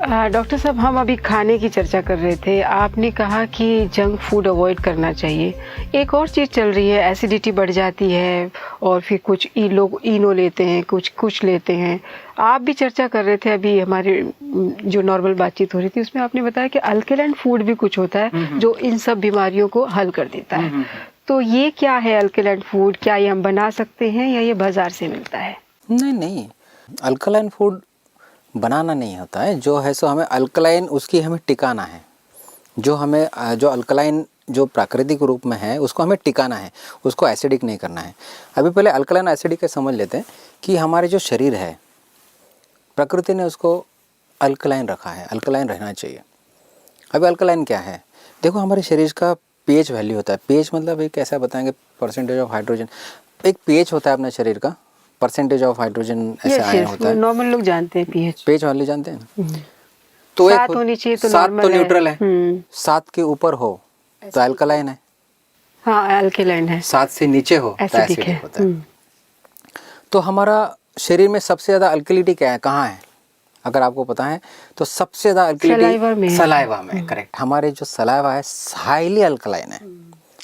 Doctor साहब, हम अभी खाने की चर्चा कर रहे थे। आपने कहा कि जंक फूड अवॉइड करना चाहिए। एक और चीज़ चल रही है, एसिडिटी बढ़ जाती है और फिर कुछ लोग इनो लेते हैं, कुछ लेते हैं। आप भी चर्चा कर रहे थे अभी, हमारी जो नॉर्मल बातचीत हो रही थी उसमें आपने बताया कि अल्कलाइन फूड भी कुछ होता है जो इन सब बीमारियों को हल कर देता है। तो ये क्या है अल्कलाइन फूड? क्या ये हम बना सकते हैं या ये बाजार से मिलता है? नहीं, अल्कलाइन फूड बनाना नहीं होता है। जो है सो हमें अल्कलाइन उसकी हमें टिकाना है। जो अल्कलाइन जो प्राकृतिक रूप में है उसको हमें टिकाना है, उसको एसिडिक नहीं करना है। अभी पहले अल्कलाइन एसिडिक का समझ लेते हैं कि हमारे जो शरीर है प्रकृति ने उसको अल्कलाइन रखा है, अल्कलाइन रहना चाहिए। अभी अल्कलाइन क्या है? देखो, हमारे शरीर का पीएच वैल्यू होता है। पीएच मतलब एक ऐसा बताएंगे, परसेंटेज ऑफ हाइड्रोजन। एक पीएच होता है अपने शरीर का, परसेंटेज ऑफ हाइड्रोजन ऐसे आया होता है। नॉर्मल लोग जानते हैं पीएच। पीएच वाले जानते हैं ना? तो 7 होनी चाहिए तो 7 नॉर्मल तो है। न्यूट्रल है। 7 के ऊपर हो तो अल्कलाइन है। हाँ, अल्कलाइन है। 7 से नीचे हो तो एसिडिक होता है। तो हमारा शरीर में सबसे ज़्यादा अल्कलिटी क्या है, कहाँ है? अगर आपको पता है तो सबसे ज़्यादा अल्कलिटी सलाइवा में। करेक्ट। हमारे जो सलाइवा है हाईली अल्कलाइन है,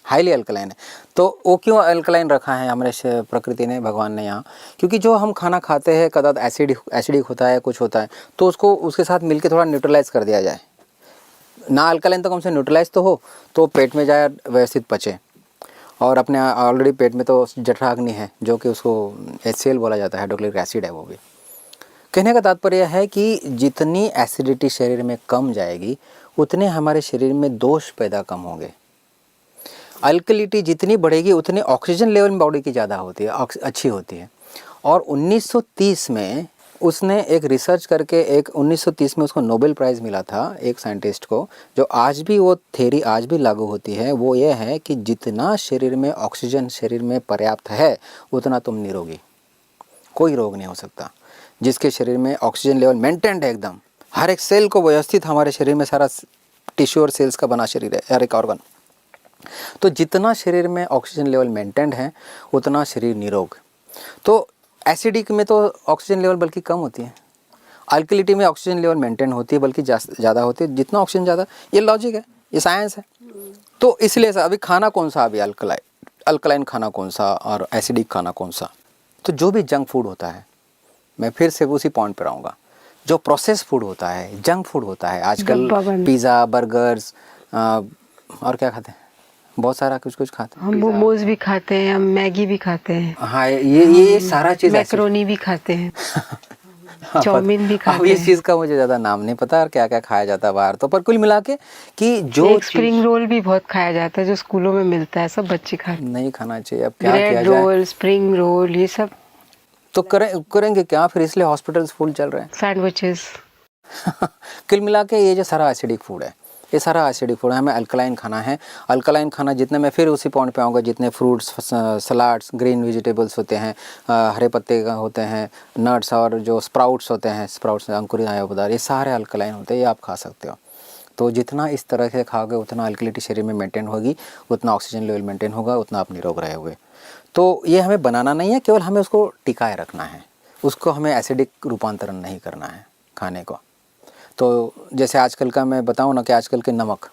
हाईली अल्कलाइन है। तो वो क्यों अल्कलाइन रखा है हमारे प्रकृति ने, भगवान ने यहाँ? क्योंकि जो हम खाना खाते हैं कदाच एसिडिक होता है, कुछ होता है, तो उसको उसके साथ मिलके थोड़ा न्यूट्रलाइज कर दिया जाए ना। अल्कलाइन तो कम से न्यूट्रलाइज तो हो, तो पेट में जाए, व्यवस्थित पचे। और अपने ऑलरेडी पेट में तो जठराग्नि है जो कि उसको HCl बोला जाता है, हाइड्रोक्लोरिक एसिड है वो भी। कहने का तात्पर्य है कि जितनी एसिडिटी शरीर में कम जाएगी उतने हमारे शरीर में दोष पैदा कम होंगे। अल्कलिटी जितनी बढ़ेगी उतनी ऑक्सीजन लेवल बॉडी की ज़्यादा होती है, अच्छी होती है। और 1930 में उसने एक रिसर्च करके 1930 में उसको नोबेल प्राइज़ मिला था एक साइंटिस्ट को, जो आज भी वो थ्योरी आज भी लागू होती है। वो ये है कि जितना शरीर में ऑक्सीजन शरीर में पर्याप्त है उतना तुम निरोगी, कोई रोग नहीं हो सकता। जिसके शरीर में ऑक्सीजन लेवल मेंटेन्ड है एकदम, हर एक सेल को व्यवस्थित, हमारे शरीर में सारा टिश्यू और सेल्स का बना शरीर है, हर एक ऑर्गन। तो जितना शरीर में ऑक्सीजन लेवल मेंटेन्ड है उतना शरीर निरोग। तो एसिडिक में तो ऑक्सीजन लेवल बल्कि कम होती है, अल्कलिटी में ऑक्सीजन लेवल मेंटेन होती है बल्कि ज़्यादा होती है। जितना ऑक्सीजन ज़्यादा, ये लॉजिक है, ये साइंस है। तो इसलिए अभी खाना कौन सा, अभी अल्कलाइन खाना कौन सा और एसिडिक खाना कौन सा? तो जो भी जंक फूड होता है, मैं फिर से उसी पॉइंट पर आऊँगा, जो प्रोसेस फूड होता है, जंक फूड होता है, आजकल पिज़्ज़ा, बर्गर्स और क्या खाते हैं, बहुत सारा कुछ खाते हैं। हम मोमोज भी खाते हैं, हम मैगी भी खाते हैं। हाँ, ये सारा चीज़, मैक्रोनी भी खाते हैं। चाउमीन भी खाते हैं। इस चीज़ का मुझे ज़्यादा नाम नहीं पता और क्या क्या खाया जाता है बाहर। तो पर कुल मिला के कि जो स्प्रिंग रोल भी बहुत खाया जाता है जो स्कूलों में मिलता है, सब बच्चे खाते हैं। नहीं खाना चाहिए। अब क्या किया जाए? ब्रेड रोल, स्प्रिंग रोल, ये सब तो करेंगे क्या फिर? इसलिए हॉस्पिटल्स फुल चल रहे हैं। सैंडविचेस कुल मिला के ये जो सारा एसिडिक फूड है, ये सारा एसिडिक फूड है। हमें अल्कलाइन खाना है। अल्कलाइन खाना जितने, मैं फिर उसी पॉइंट पे आऊँगा, जितने फ्रूट्स, सलाड्स, ग्रीन वेजिटेबल्स होते हैं, हरे पत्ते का होते हैं, नट्स और जो स्प्राउट्स होते हैं, स्प्राउट्स अंकुरित आय पदार्थ, ये सारे अल्कलाइन होते हैं, ये आप खा सकते हो। तो जितना इस तरह से खाओगे उतना अल्कलिटी शरीर में मेंटेन होगी, उतना ऑक्सीजन लेवल मेंटेन होगा, उतना आप निरोग रहोगे। तो ये हमें बनाना नहीं है, केवल हमें उसको टिकाए रखना है, उसको हमें एसिडिक रूपांतरण नहीं करना है खाने को। तो जैसे आजकल का मैं बताऊं ना कि आजकल के नमक,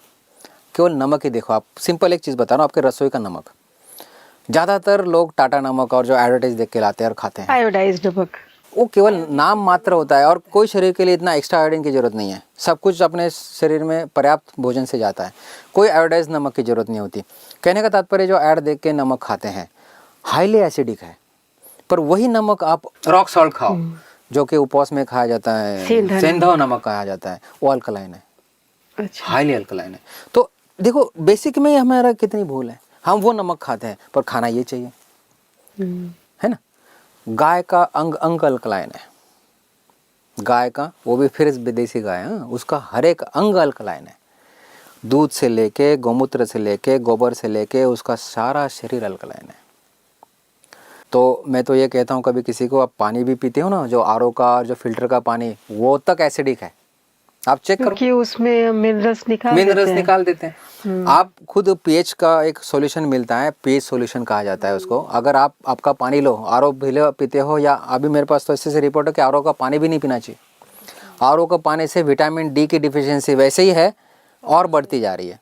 केवल नमक ही देखो आप, सिंपल एक चीज़ बता रहा हूँ, आपके रसोई का नमक, ज़्यादातर लोग टाटा नमक और जो एडवर्टाइज देख के लाते हैं और खाते हैं, आयोडाइज्ड नमक, वो केवल नाम मात्र होता है और कोई शरीर के लिए इतना एक्स्ट्रा आयोडीन की ज़रूरत नहीं है। सब कुछ अपने शरीर में पर्याप्त भोजन से जाता है, कोई आयोडाइज नमक की ज़रूरत नहीं होती। कहने का तात्पर्य जो ऐड देख के नमक खाते हैं हाईली एसिडिक है, पर वही नमक आप रॉक सॉल्ट खाओ जो कि उपवास में खाया जाता है, सेंधा नमक कहा जाता है, वो अल्कलाइन है। अच्छा। हाईली अल्कलाइन है। तो देखो बेसिक में हमारा कितनी भूल है, हम वो नमक खाते हैं पर खाना ये चाहिए, है ना? गाय का अंग अल्कलाइन है, गाय का, वो भी फिर विदेशी गाय है, उसका हर एक अंग अल्कलाइन है। दूध से लेके, गोमूत्र से लेके, गोबर से लेके, उसका सारा शरीर अल्कलाइन है। तो मैं तो ये कहता हूँ, कभी किसी को आप पानी भी पीते हो ना, जो आरओ का और जो फिल्टर का पानी, वो तक एसिडिक है, आप चेक करो, क्योंकि उसमें मिनरल्स निकाल देते हैं। आप खुद पीएच का एक सॉल्यूशन मिलता है, पीएच सॉल्यूशन कहा जाता है उसको। अगर आप आपका पानी लो, आरओ पीते हो, या अभी मेरे पास तो ऐसे रिपोर्ट है कि आरओ का पानी भी नहीं पीना चाहिए। आरओ का पानी से विटामिन डी की डिफिशियंसी वैसे ही है और बढ़ती जा रही है।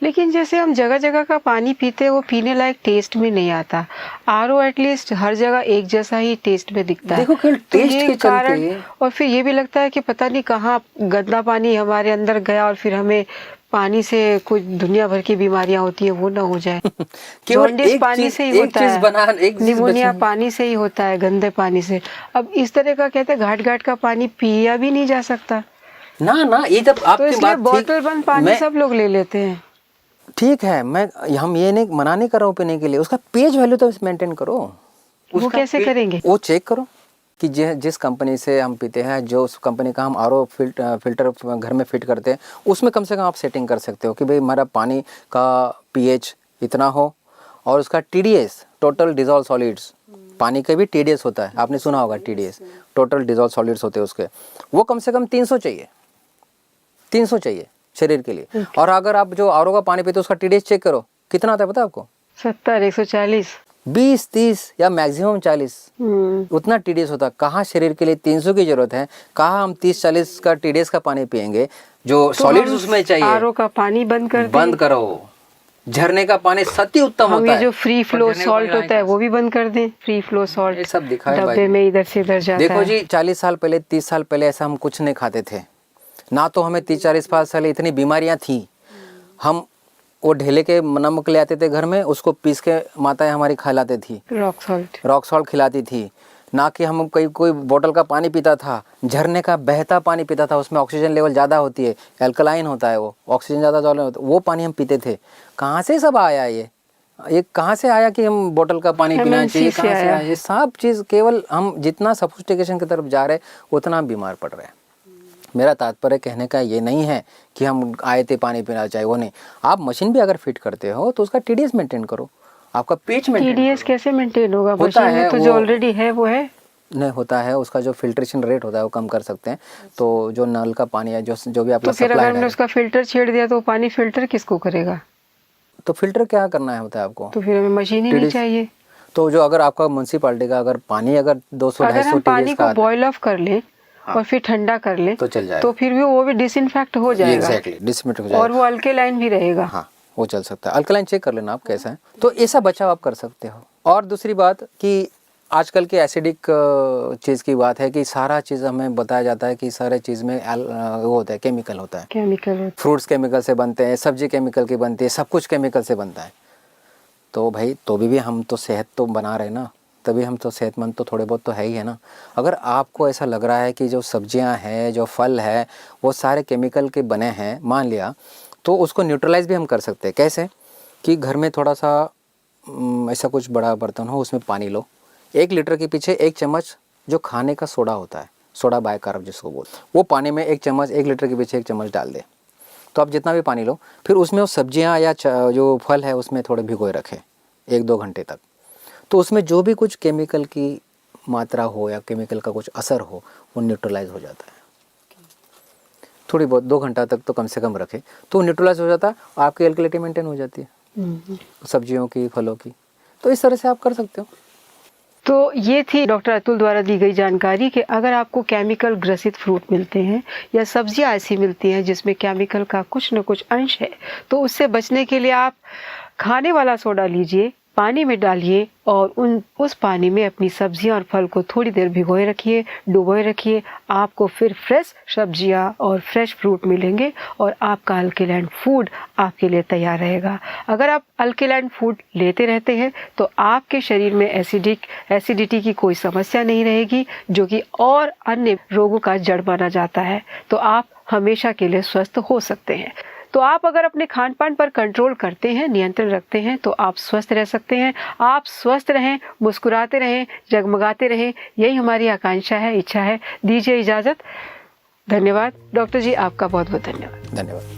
लेकिन जैसे हम जगह जगह का पानी पीते हैं वो पीने लायक टेस्ट में नहीं आता। आरओ एटलीस्ट हर जगह एक जैसा ही टेस्ट में दिखता है। देखो केवल तो टेस्ट ये के कारण, चलते और फिर ये भी लगता है कि पता नहीं कहाँ गंदा पानी हमारे अंदर गया और फिर हमें पानी से कुछ दुनिया भर की बीमारियां होती है वो ना हो जाए। केवल जॉन्डिस एक पानी चीज से ही होता है, निमोनिया पानी से ही होता है, गंदे पानी से। अब इस तरह का कहते हैं घाट घाट का पानी पिया भी नहीं जा सकता ना ये जब तो आपकी इसलिए बात बोतल बंद पानी सब लोग ले लेते हैं। ठीक है, हम ये नहीं मना नहीं कर रहा हूँ पीने के लिए, उसका पेज वैल्यू तो मेंटेन करो। वो कैसे करेंगे? वो चेक करो कि जिस कंपनी से हम पीते हैं, जो उस कंपनी का हम आरओ फिल्टर घर में फिट करते हैं, उसमें कम से कम आप सेटिंग कर सकते हो कि भाई हमारा पानी का पीएच इतना हो और उसका टीडीएस, टोटल डिजॉल्व सॉलिड्स, पानी का भी टीडीएस होता है, आपने सुना होगा टीडीएस, टोटल डिजॉल्व सॉलिड्स होते हैं उसके, वो कम से कम 300 चाहिए शरीर के लिए। और अगर आप जो आरओ का पानी पीते हो उसका टीडीएस चेक करो कितना आता है पता है आपको? 70, 140, 20, 30 या मैक्सिमम 40 उतना टीडीएस होता है। कहाँ शरीर के लिए 300 की जरूरत है, कहाँ हम 30-40 का टीडीएस का पानी पियेंगे जो सॉलिड्स उसमें चाहिए। आरओ का पानी बंद करो, झरने का पानी सती उत्तम होता है। जो फ्री फ्लो सॉल्ट होता है वो भी बंद कर दें। फ्री फ्लो सॉल्ट सब दिखाए डब्बे में इधर से इधर जाता है। देखो जी 40 साल पहले 30 साल पहले ऐसा हम कुछ नहीं खाते थे ना, तो हमें 30-40 साल इतनी बीमारियां थी। हम वो ढेले के नमक ले आते थे घर में, उसको पीस के माताएं हमारी खिलाती थी, रॉक सॉल्ट खिलाती थी ना, कि हम कोई बोतल का पानी पीता था, झरने का बहता पानी पीता था, उसमें ऑक्सीजन लेवल ज़्यादा होती है, एल्कलाइन होता है, वो ऑक्सीजन ज़्यादा होता है, वो पानी हम पीते थे। कहाँ से सब आया ये कहाँ से आया कि हम बोतल का पानी पीना चाहिए? कहाँ से आया ये सब चीज़? केवल हम जितना सोफिस्टिकेशन की तरफ जा रहे उतना हम बीमार पड़ रहे हैं। मेरा तात्पर्य कहने का ये नहीं है कि हम आए थे पानी पीना चाहिए, वो नहीं। आप मशीन भी अगर फिट करते हो तो उसका टीडीएस मेंटेन करो, आपका पेच मेंटेन। टीडीएस कैसे मेंटेन होगा? मशीन में तो जो ऑलरेडी है वो है नहीं होता है, उसका जो फिल्ट्रेशन रेट होता है वो कम कर सकते हैं। तो जो नल का पानी है, जो भी आपका सप्लाई है, तो फिर अगर हमने उसका फिल्टर छेड़ दिया तो पानी फिल्टर किसको करेगा? तो फिल्टर क्या करना है होता है आपको? तो फिर हमें मशीन ही नहीं चाहिए। तो जो अगर आपका म्युनिसिपैलिटी का अगर पानी अगर 200-250 पानी को बॉयल ऑफ कर ले और फिर ठंडा कर ले तो चल जाएगा, तो फिर भी वो भी डिसइंफेक्ट हो जाएगा। एग्जैक्टली, डिसइंफेक्ट हो जाएगा और वो अल्कलाइन भी रहेगा। हाँ, वो चल सकता है। अल्कलाइन चेक कर लेना आप कैसा है, तो ऐसा बचाव आप कर सकते हो। और दूसरी बात कि आजकल के एसिडिक चीज़ की बात है कि सारा चीज़ हमें बताया जाता है कि सारे चीज़ में वो होता है, केमिकल होता है। फ्रूट्स केमिकल से बनते हैं, सब्जी केमिकल की बनती है, सब कुछ केमिकल से बनता है। तो भाई तो भी हम तो सेहत तो बना रहे ना, तभी हम तो सेहतमंद तो थोड़े बहुत तो है ही है ना। अगर आपको ऐसा लग रहा है कि जो सब्जियां हैं, जो फल है, वो सारे केमिकल के बने हैं, मान लिया, तो उसको न्यूट्रलाइज भी हम कर सकते हैं। कैसे? कि घर में थोड़ा सा ऐसा कुछ बड़ा बर्तन हो, उसमें पानी लो, 1 लीटर के पीछे 1 चम्मच जो खाने का सोडा होता है, सोडा बाइकार्ब जिसको बोलते हैं, वो पानी में 1 चम्मच, 1 लीटर के पीछे 1 चम्मच डाल दे। तो आप जितना भी पानी लो, फिर उसमें वो सब्जियाँ या जो फल है उसमें थोड़े भिगोए रखें 1-2 घंटे तक। तो उसमें जो भी कुछ केमिकल की मात्रा हो या केमिकल का कुछ असर हो वो न्यूट्रलाइज हो जाता है। थोड़ी बहुत 2 घंटा तक तो कम से कम रखें तो न्यूट्रलाइज हो जाता है, आपकी एल्कलिटी मेंटेन हो जाती है सब्जियों की, फलों की। तो इस तरह से आप कर सकते हो। तो ये थी डॉक्टर अतुल द्वारा दी गई जानकारी कि अगर आपको केमिकल ग्रसित फ्रूट मिलते हैं या सब्जियां ऐसी मिलती हैं जिसमें केमिकल का कुछ न कुछ अंश है, तो उससे बचने के लिए आप खाने वाला सोडा लीजिए, पानी में डालिए और उस पानी में अपनी सब्जियां और फल को थोड़ी देर भिगोए रखिए, डुबोए रखिए। आपको फिर फ्रेश सब्जियां और फ्रेश फ्रूट मिलेंगे और आपका अल्कलाइन फूड आपके लिए तैयार रहेगा। अगर आप अल्कलाइन फूड लेते रहते हैं तो आपके शरीर में एसिडिटी की कोई समस्या नहीं रहेगी, जो कि और अन्य रोगों का जड़ माना जाता है। तो आप हमेशा के लिए स्वस्थ हो सकते हैं। तो आप अगर अपने खान पान पर कंट्रोल करते हैं, नियंत्रण रखते हैं, तो आप स्वस्थ रह सकते हैं। आप स्वस्थ रहें, मुस्कुराते रहें, जगमगाते रहें, यही हमारी आकांक्षा है, इच्छा है। दीजिए इजाज़त। धन्यवाद डॉक्टर जी, आपका बहुत बहुत धन्यवाद। धन्यवाद।